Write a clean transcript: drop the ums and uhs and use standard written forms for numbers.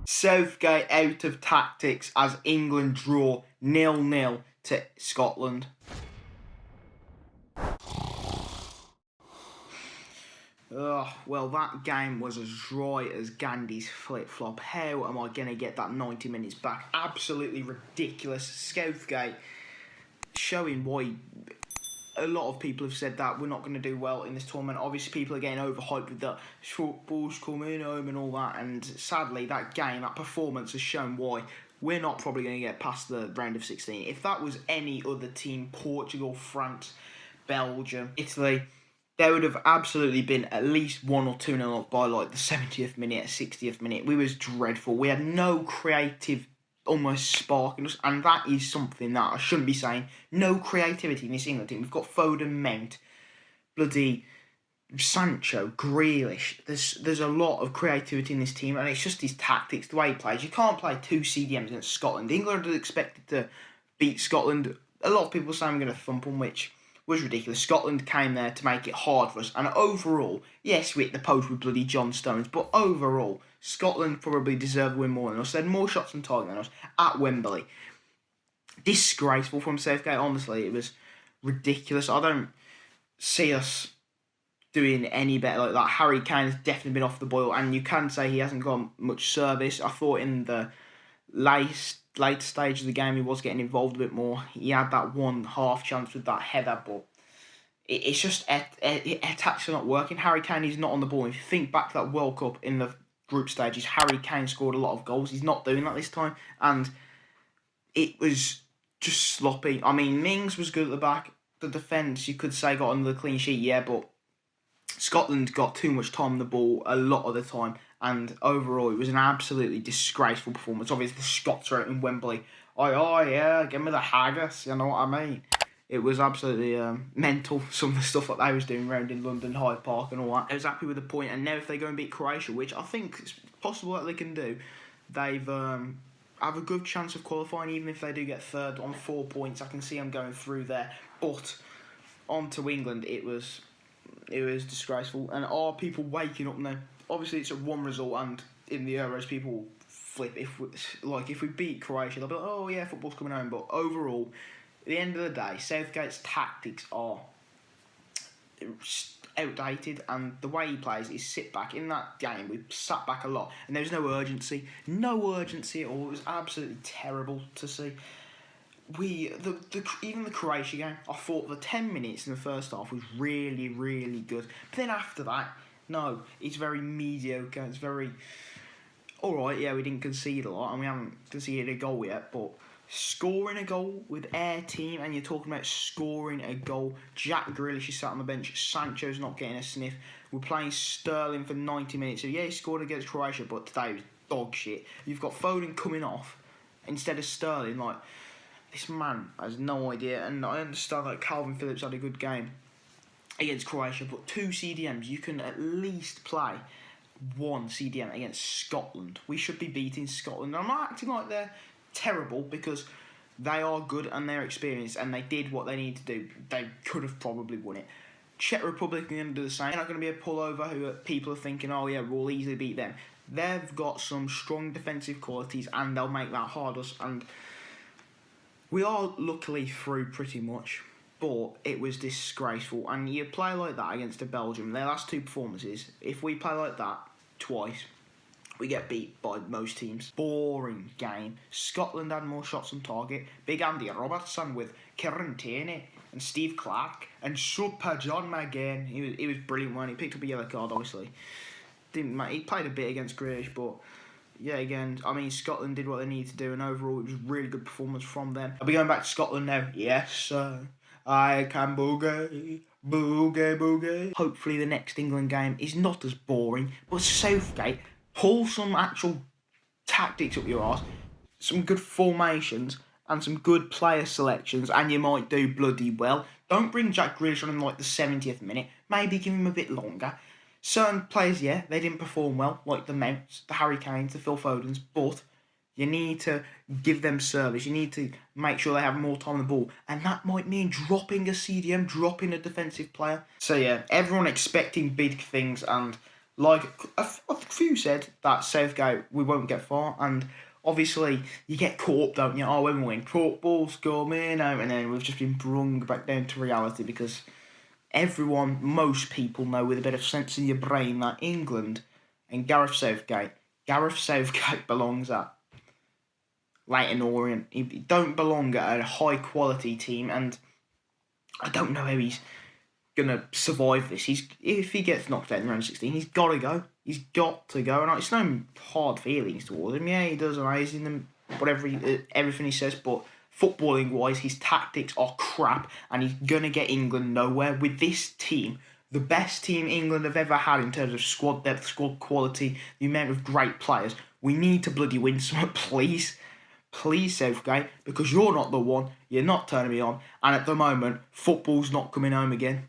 Southgate out of tactics as England draw 0-0 to Scotland. Well, that game was as dry as Gandhi's flip-flop. How am I going to get that 90 minutes back? Absolutely ridiculous. Southgate showing why a lot of people have said that we're not going to do well in this tournament. Obviously, people are getting overhyped with the football's coming home and all that. And sadly, that game, that performance has shown why we're not probably going to get past the round of 16. If that was any other team, Portugal, France, Belgium, Italy, there would have absolutely been at least 1 or 2-0 up by like the 70th minute, 60th minute. We was dreadful. We had no creative almost spark in us, and that is something that I shouldn't be saying. No creativity in this England team. We've got Foden, Mount, bloody Sancho, Grealish. There's a lot of creativity in this team, and it's just his tactics, the way he plays. You can't play 2 CDMs against Scotland. England are expected to beat Scotland. A lot of people say I'm going to thump them, which was ridiculous. Scotland came there to make it hard for us, and overall, yes, we hit the post with bloody John Stones, but overall, Scotland probably deserved to win more than us. They had more shots on target than us at Wembley. Disgraceful from Southgate, honestly. It was ridiculous. I don't see us doing any better like that. Harry Kane has definitely been off the boil, and you can say he hasn't got much service. I thought in the late stage of the game he was getting involved a bit more. He had that one half chance with that header, but it's just attacks are not working. Harry Kane is not on the ball. If you think back to that World Cup in the group stages, Harry Kane scored a lot of goals. He's not doing that this time, and it was just sloppy. I mean, Mings was good at the back. The defence, you could say, got under the clean sheet, yeah, but Scotland got too much time on the ball a lot of the time, and overall it was an absolutely disgraceful performance. Obviously, the Scots are out in Wembley. Oh yeah, give me the haggis, you know what I mean? It was absolutely mental, some of the stuff that they was doing around in London, Hyde Park and all that. I was happy with the point, and now if they go and beat Croatia, which I think is possible that they can do, they've have a good chance of qualifying, even if they do get third on 4 points. I can see them going through there. But on to England, it was disgraceful. And are people waking up now? Obviously, it's a one result, and in the Euros, people flip. If we beat Croatia, they'll be like, oh yeah, football's coming home. But overall, at the end of the day, Southgate's tactics are outdated, and the way he plays is sit back. In that game, we sat back a lot, and there was no urgency at all. It was absolutely terrible to see. Even the Croatia game, I thought the 10 minutes in the first half was really, really good. But then after that, no, it's very mediocre. It's very alright, yeah, we didn't concede a lot, and we haven't conceded a goal yet, but scoring a goal with our team, and you're talking about scoring a goal. Jack Grealish is sat on the bench. Sancho's not getting a sniff. We're playing Sterling for 90 minutes. So yeah, he scored against Croatia, but today was dog shit. You've got Foden coming off instead of Sterling. Like, this man has no idea. And I understand that Calvin Phillips had a good game against Croatia, but 2 CDMs, you can at least play 1 CDM against Scotland. We should be beating Scotland. I'm not acting like they're terrible, because they are good and they're experienced, and they did what they need to do. They could have probably won it. Czech Republic are going to do the same. They're not going to be a pullover who people are thinking, oh yeah, we'll easily beat them. They've got some strong defensive qualities, and they'll make that hard us. And we are luckily through pretty much, but it was disgraceful. And you play like that against a Belgium, their last 2 performances, if we play like that twice, we get beat by most teams. Boring game. Scotland had more shots on target. Big Andy Robertson with Kieron and Steve Clark and Super John McGinn. He was brilliant when he picked up a yellow card, obviously. He played a bit against Grealish, but yeah, again, I mean, Scotland did what they needed to do, and overall it was a really good performance from them. I'll be going back to Scotland now. Yes, sir. I can boogie, boogie, boogie. Hopefully the next England game is not as boring, but Southgate, pull some actual tactics up your arse, some good formations, and some good player selections, and you might do bloody well. Don't bring Jack Grealish on in like the 70th minute. Maybe give him a bit longer. Certain players, yeah, they didn't perform well, like the Mounts, the Harry Kanes, the Phil Fodens, but you need to give them service. You need to make sure they have more time on the ball, and that might mean dropping a CDM, dropping a defensive player. So yeah, everyone expecting big things, and like I few said that Southgate, we won't get far, and obviously you get caught up, don't you? Oh, when we win, football's coming out, and then we've just been brung back down to reality because most people know with a bit of sense in your brain that England and Gareth Southgate belongs at Leyton Orient. He don't belong at a high quality team, and I don't know how he's gonna survive this. If he gets knocked out in round 16, he's got to go. He's got to go, and it's no hard feelings towards him. Yeah, he does amazing and whatever everything he says, but footballing wise, his tactics are crap, and he's gonna get England nowhere with this team. The best team England have ever had in terms of squad depth, squad quality, the amount of great players. We need to bloody win some, please. Please, Southgate, because you're not the one. You're not turning me on. And at the moment, football's not coming home again.